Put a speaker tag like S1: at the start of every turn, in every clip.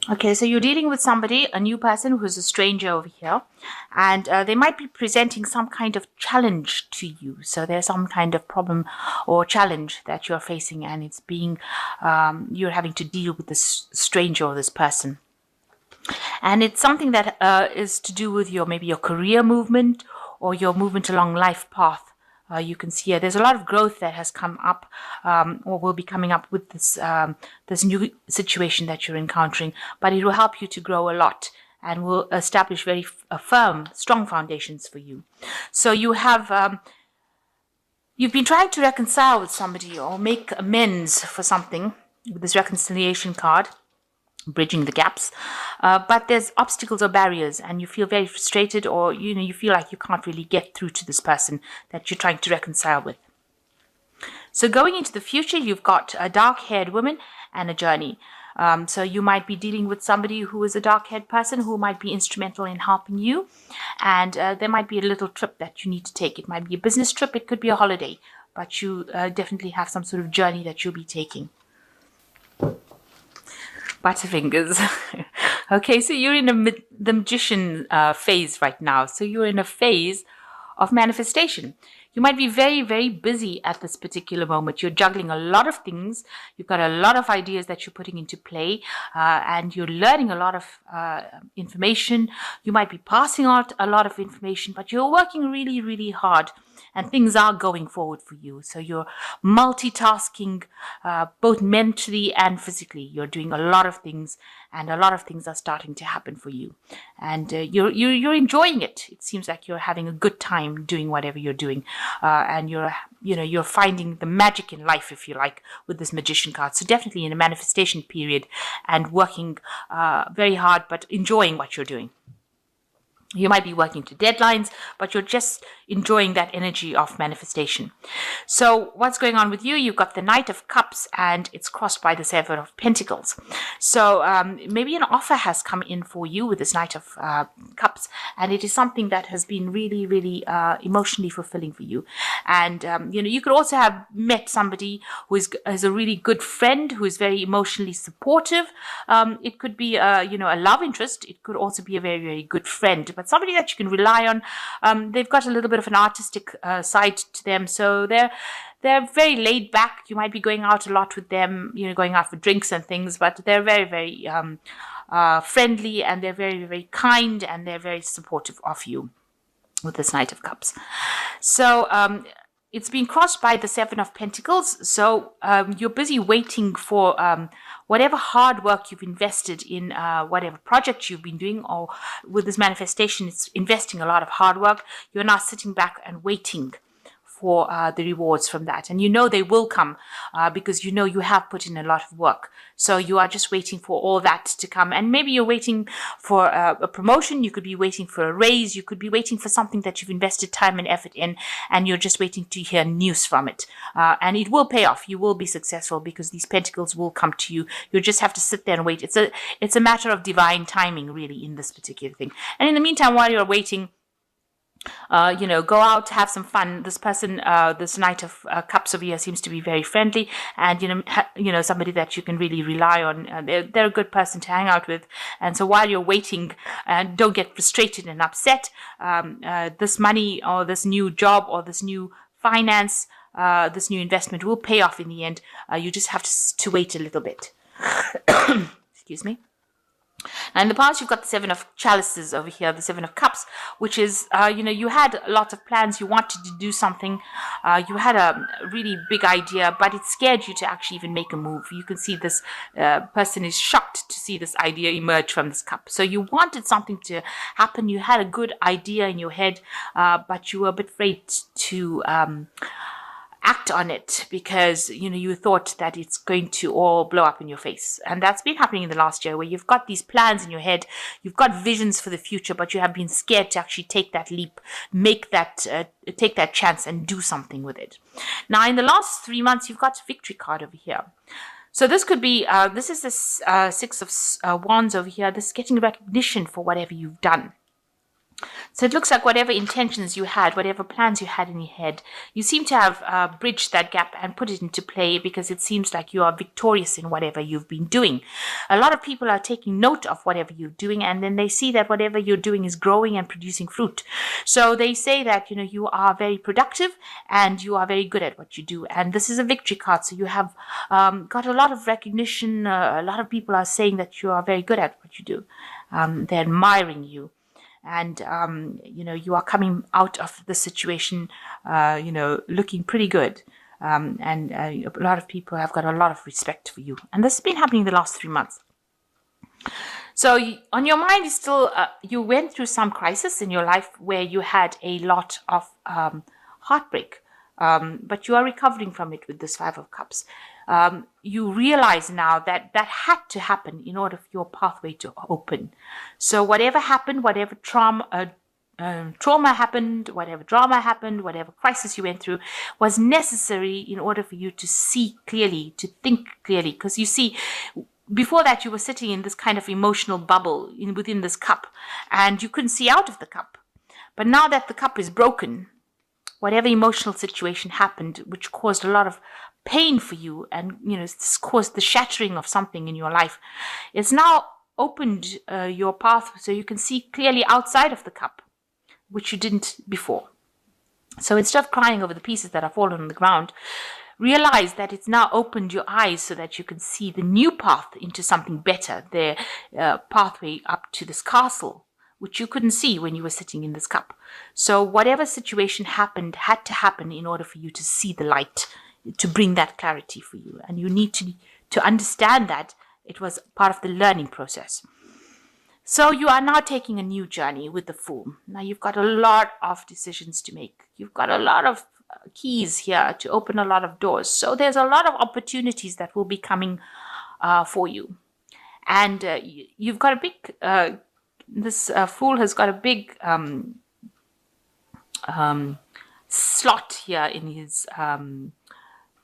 S1: Okay, so you're dealing with somebody, a new person who's a stranger over here, and they might be presenting some kind of challenge to you. So there's some kind of problem or challenge that you're facing, and it's being, you're having to deal with this stranger or this person. And it's something that is to do with your maybe your career movement or your movement along life path. You can see here there's a lot of growth that has come up or will be coming up with this new situation that you're encountering, but it will help you to grow a lot and will establish very firm, strong foundations for you. So you've been trying to reconcile with somebody or make amends for something with this reconciliation card, bridging the gaps, but there's obstacles or barriers and you feel very frustrated, or you feel like you can't really get through to this person that you're trying to reconcile with. So going into the future, you've got a dark-haired woman and a journey. So you might be dealing with somebody who is a dark-haired person who might be instrumental in helping you, and there might be a little trip that you need to take. It might be a business trip, it could be a holiday, but you definitely have some sort of journey that you'll be taking. Butterfingers. Okay, so you're in the magician phase right now. So you're in a phase of manifestation. You might be very, very busy at this particular moment. You're juggling a lot of things. You've got a lot of ideas that you're putting into play, and you're learning a lot of information. You might be passing out a lot of information, but you're working really, really hard. And things are going forward for you. So you're multitasking, both mentally and physically. You're doing a lot of things, and a lot of things are starting to happen for you. And you're enjoying it. It seems like you're having a good time doing whatever you're doing, and you're finding the magic in life, if you like, with this magician card. So definitely in a manifestation period and working very hard, but enjoying what you're doing. You might be working to deadlines, but you're just enjoying that energy of manifestation. So what's going on with you? You've got the Knight of Cups and it's crossed by the Seven of Pentacles. So maybe an offer has come in for you with this Knight of Cups, and it is something that has been really, really emotionally fulfilling for you. And, you could also have met somebody who is a really good friend, who is very emotionally supportive. It could be, a love interest. It could also be a very, very good friend, but somebody that you can rely on. They've got a little bit of an artistic side to them, so they're very laid back. You might be going out a lot with them, going out for drinks and things, but they're very, very friendly, and they're very, very kind, and they're very supportive of you with this Knight of Cups. So it's been crossed by the Seven of Pentacles. So you're busy waiting for whatever hard work you've invested in whatever project you've been doing, or with this manifestation, it's investing a lot of hard work. You're now sitting back and waiting for the rewards from that. And they will come because you have put in a lot of work. So you are just waiting for all that to come. And maybe you're waiting for a promotion. You could be waiting for a raise. You could be waiting for something that you've invested time and effort in, and you're just waiting to hear news from it. And it will pay off. You will be successful because these pentacles will come to you. You just have to sit there and wait. It's a matter of divine timing, really, in this particular thing. And in the meantime, while you're waiting, go out, have some fun. This person, this Knight of Cups over here seems to be very friendly, and somebody that you can really rely on. They're a good person to hang out with. And so while you're waiting, don't get frustrated and upset. This money or this new job or this new finance, this new investment will pay off in the end. You just have to wait a little bit. Excuse me. Now, in the past, you've got the Seven of Chalices over here, the Seven of Cups, which is, you had lots of plans. You wanted to do something. You had a really big idea, but it scared you to actually even make a move. You can see this person is shocked to see this idea emerge from this cup. So you wanted something to happen. You had a good idea in your head, but you were a bit afraid to act on it because you thought that it's going to all blow up in your face. And that's been happening in the last year, where you've got these plans in your head, you've got visions for the future, but you have been scared to actually take that leap, take that chance and do something with it. Now, in the last 3 months, you've got a victory card over here. So this could be, this is the Six of Wands over here. This is getting recognition for whatever you've done. So it looks like whatever intentions you had, whatever plans you had in your head, you seem to have bridged that gap and put it into play, because it seems like you are victorious in whatever you've been doing. A lot of people are taking note of whatever you're doing, and then they see that whatever you're doing is growing and producing fruit. So they say that, you are very productive and you are very good at what you do. And this is a victory card. So you have got a lot of recognition. A lot of people are saying that you are very good at what you do. They're admiring you. And, you are coming out of the situation, looking pretty good. And a lot of people have got a lot of respect for you. And this has been happening the last 3 months. So on your mind is still, you went through some crisis in your life where you had a lot of heartbreak. But you are recovering from it with this Five of Cups. You realize now that had to happen in order for your pathway to open. So whatever happened, whatever trauma happened, whatever drama happened, whatever crisis you went through, was necessary in order for you to see clearly, to think clearly. Because you see, before that you were sitting in this kind of emotional bubble within this cup, and you couldn't see out of the cup. But now that the cup is broken, whatever emotional situation happened, which caused a lot of pain for you, and this caused the shattering of something in your life, it's now opened your path so you can see clearly outside of the cup, which you didn't before. So instead of crying over the pieces that have fallen on the ground, realize that it's now opened your eyes so that you can see the new path into something better, the pathway up to this castle, which you couldn't see when you were sitting in this cup. So whatever situation happened had to happen in order for you to see the light, to bring that clarity for you. And you need to understand that it was part of the learning process. So you are now taking a new journey with the Fool. Now you've got a lot of decisions to make. You've got a lot of keys here to open a lot of doors. So there's a lot of opportunities that will be coming for you. And you've got a big... this Fool has got a big slot here in his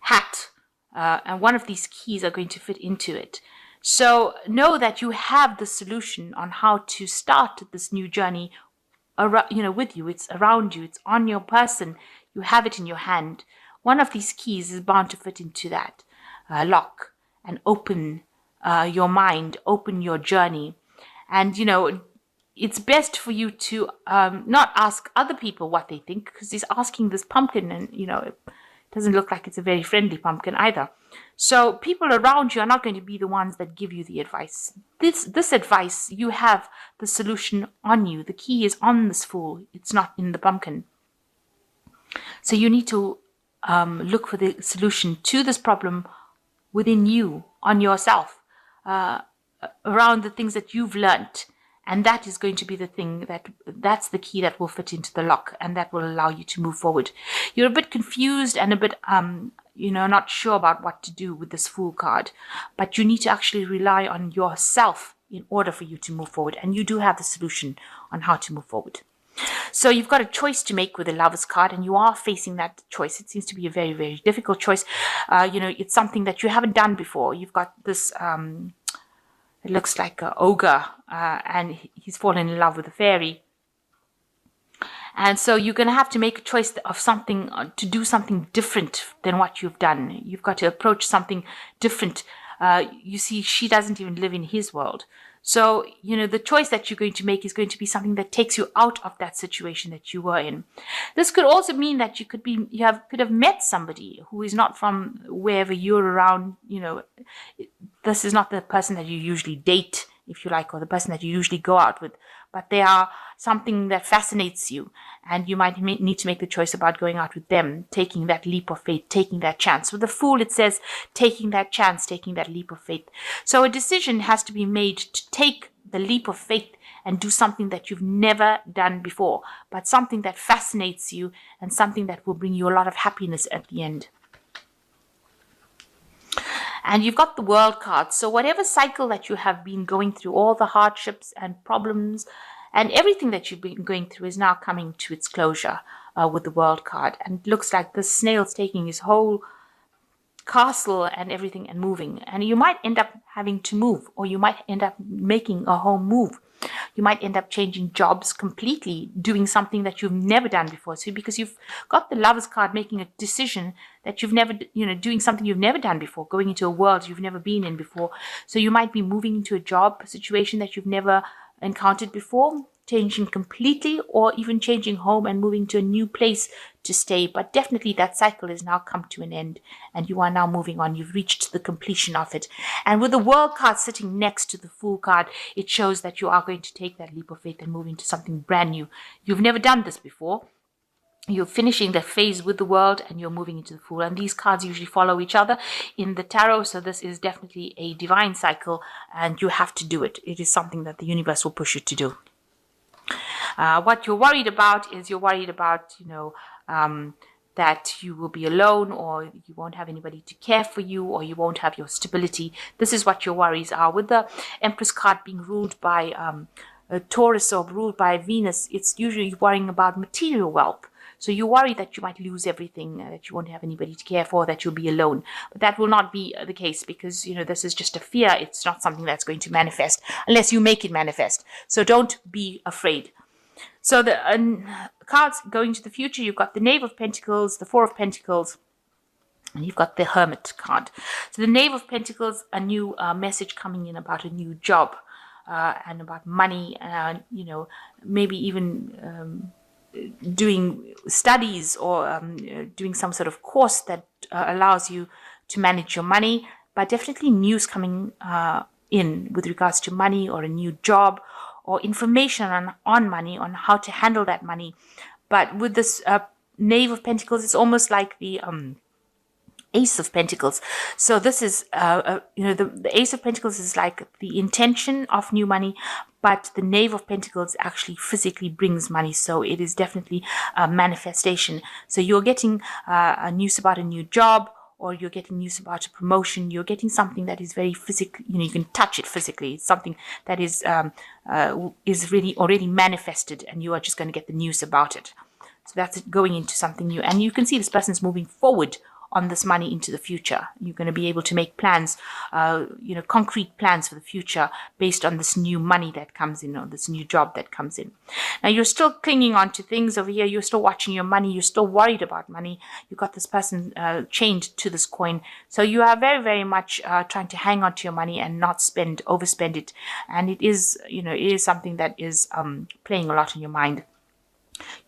S1: hat, and one of these keys are going to fit into it. So know that you have the solution on how to start this new journey with you. It's around you. It's on your person. You have it in your hand. One of these keys is bound to fit into that lock and open your mind, open your journey. And, it's best for you to not ask other people what they think, because he's asking this pumpkin, and, it doesn't look like it's a very friendly pumpkin either. So people around you are not going to be the ones that give you the advice. This advice, you have the solution on you. The key is on this Fool. It's not in the pumpkin. So you need to look for the solution to this problem within you, on yourself, around the things that you've learnt. And that is going to be the thing that's the key that will fit into the lock, and that will allow you to move forward. You're a bit confused and a bit, not sure about what to do with this Fool card, but you need to actually rely on yourself in order for you to move forward. And you do have the solution on how to move forward. So you've got a choice to make with the Lovers card, and you are facing that choice. It seems to be a very, very difficult choice. It's something that you haven't done before. You've got this... it looks like an ogre, and he's fallen in love with a fairy. And so you're going to have to make a choice of something, to do something different than what you've done. You've got to approach something different. You see, she doesn't even live in his world. So, the choice that you're going to make is going to be something that takes you out of that situation that you were in. This could also mean that you could have met somebody who is not from wherever you're around. This is not the person that you usually date, if you like, or the person that you usually go out with, but they are something that fascinates you, and you might need to make the choice about going out with them, taking that leap of faith, taking that chance. With the Fool, it says taking that chance, taking that leap of faith. So a decision has to be made to take the leap of faith and do something that you've never done before, but something that fascinates you and something that will bring you a lot of happiness at the end. And you've got the World card. So whatever cycle that you have been going through, all the hardships and problems and everything that you've been going through is now coming to its closure with the World card. And it looks like the snail's taking his whole castle and everything and moving. And you might end up having to move, or you might end up making a home move. You might end up changing jobs completely, doing something that you've never done before. So because you've got the Lovers card, making a decision that you've never, doing something you've never done before, going into a world you've never been in before. So you might be moving into a job situation that you've never encountered before, changing completely, or even changing home and moving to a new place to stay. But definitely that cycle has now come to an end and you are now moving on. You've reached the completion of it. And with the World card sitting next to the Fool card, it shows that you are going to take that leap of faith and move into something brand new. You've never done this before. You're finishing the phase with the World and you're moving into the Fool. And these cards usually follow each other in the tarot. So this is definitely a divine cycle and you have to do it. It is something that the universe will push you to do. What you're worried about is you're worried about, that you will be alone, or you won't have anybody to care for you, or you won't have your stability. This is what your worries are. With the Empress card being ruled by a Taurus or ruled by Venus, it's usually worrying about material wealth. So you worry that you might lose everything, that you won't have anybody to care for, that you'll be alone. But that will not be the case because, this is just a fear. It's not something that's going to manifest unless you make it manifest. So don't be afraid. So the cards going to the future, you've got the Knave of Pentacles, the Four of Pentacles, and you've got the Hermit card. So the Knave of Pentacles, a new message coming in about a new job and about money, maybe even doing studies or doing some sort of course that allows you to manage your money. But definitely news coming in with regards to money or a new job, or information on money, on how to handle that money. But with this Knave of Pentacles, it's almost like the Ace of Pentacles. So this is, the Ace of Pentacles is like the intention of new money, but the Knave of Pentacles actually physically brings money. So it is definitely a manifestation. So you're getting a news about a new job, or you're getting news about a promotion. You're getting something that is very physical, you can touch it physically. It's something that is really already manifested, and you are just going to get the news about it. So that's it, going into something new. And you can see this person's moving forward on this money into the future. You're going to be able to make plans, concrete plans for the future based on this new money that comes in, or this new job that comes in. Now you're still clinging on to things over here. You're still watching your money. You're still worried about money. You've got this person chained to this coin. So you are very, very much trying to hang on to your money and not overspend it. And it is, it is something that is playing a lot in your mind.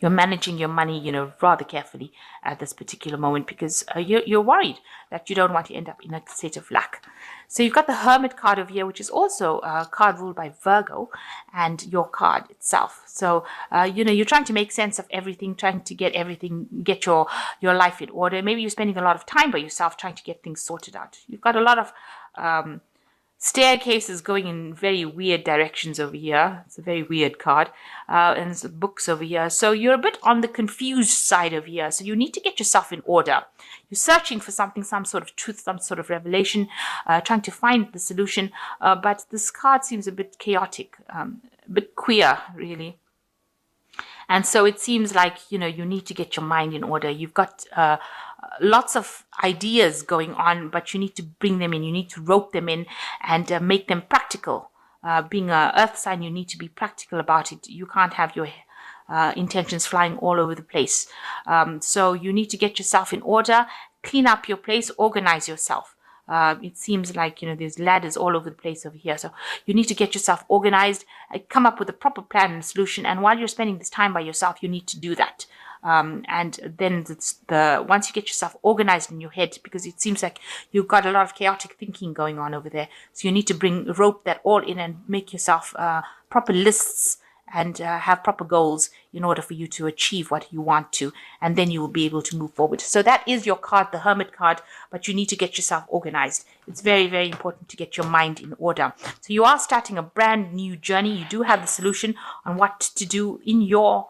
S1: You're managing your money, rather carefully at this particular moment because you're worried that you don't want to end up in a state of lack. So you've got the Hermit card over here, which is also a card ruled by Virgo, and your card itself. So, you're trying to make sense of everything, trying to get your life in order. Maybe you're spending a lot of time by yourself trying to get things sorted out. You've got a lot of staircases going in very weird directions over here. It's a very weird card. And there's books over here. So you're a bit on the confused side over here. So you need to get yourself in order. You're searching for something, some sort of truth, some sort of revelation, trying to find the solution. But this card seems a bit chaotic, a bit queer, really. And so it seems like, you need to get your mind in order. You've got lots of ideas going on, but you need to bring them in. You need to rope them in and make them practical. Being an earth sign, you need to be practical about it. You can't have your intentions flying all over the place. So you need to get yourself in order, clean up your place, organize yourself. It seems like, there's ladders all over the place over here. So you need to get yourself organized, come up with a proper plan and solution. And while you're spending this time by yourself, you need to do that. And then once you get yourself organized in your head, because it seems like you've got a lot of chaotic thinking going on over there. So you need to rope that all in and make yourself proper lists and have proper goals in order for you to achieve what you want to, and then you will be able to move forward. So that is your card, the Hermit card, but you need to get yourself organized. It's very, very important to get your mind in order. So you are starting a brand new journey. You do have the solution on what to do in your,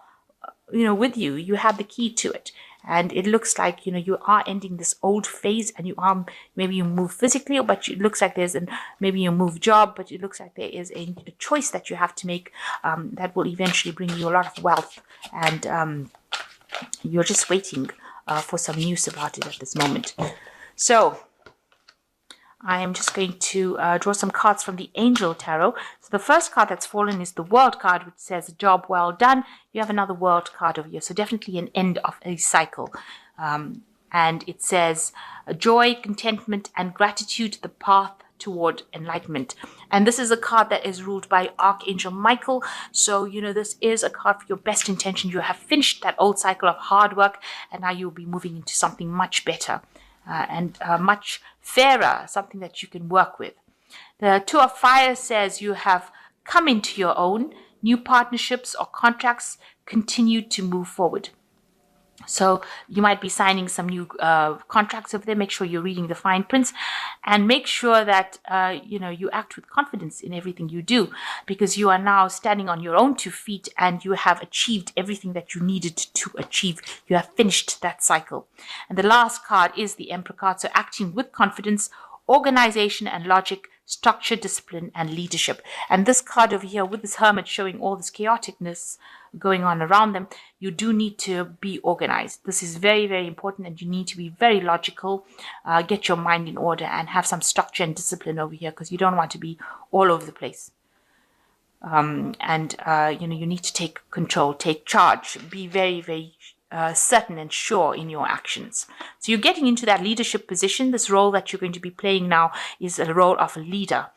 S1: with you. You have the key to it. And it looks like, you are ending this old phase, and maybe you move physically, but it looks like maybe you move job, but it looks like there is a choice that you have to make that will eventually bring you a lot of wealth. And you're just waiting for some news about it at this moment. So I am just going to draw some cards from the Angel Tarot. So the first card that's fallen is the World card, which says, job well done. You have another World card over here. So definitely an end of a cycle. And it says, joy, contentment, and gratitude, the path toward enlightenment. And this is a card that is ruled by Archangel Michael. So, this is a card for your best intention. You have finished that old cycle of hard work, and now you'll be moving into something much better and much fairer, something that you can work with. The Two of Fire says you have come into your own. New partnerships or contracts continue to move forward. So you might be signing some new contracts over there. Make sure you're reading the fine prints, and make sure that you act with confidence in everything you do, because you are now standing on your own 2 feet and you have achieved everything that you needed to achieve. You have finished that cycle. And the last card is the Emperor card. So acting with confidence, organization and logic, structure, discipline, and leadership. And this card over here with this Hermit showing all this chaoticness going on around them, you do need to be organized. This is very, very important, and you need to be very logical, get your mind in order, and have some structure and discipline over here, because you don't want to be all over the place. You need to take control, take charge, be very, very certain and sure in your actions. So you're getting into that leadership position. This role that you're going to be playing now is a role of a leader.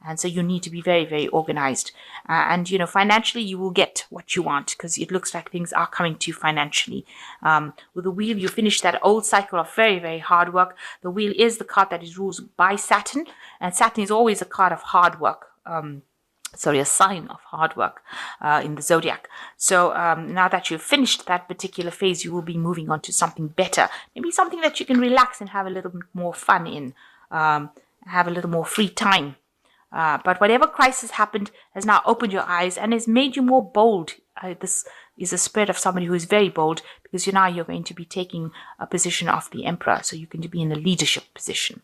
S1: And so you need to be very, very organized. Financially, you will get what you want, because it looks like things are coming to you financially. With the Wheel, you finish that old cycle of very, very hard work. The Wheel is the card that is ruled by Saturn. And Saturn is always a card of hard work. A sign of hard work in the zodiac. So now that you've finished that particular phase, you will be moving on to something better. Maybe something that you can relax and have a little bit more fun in, have a little more free time. But whatever crisis happened has now opened your eyes and has made you more bold. This is a spirit of somebody who is very bold, because you're going to be taking a position of the Emperor. So you can be in a leadership position.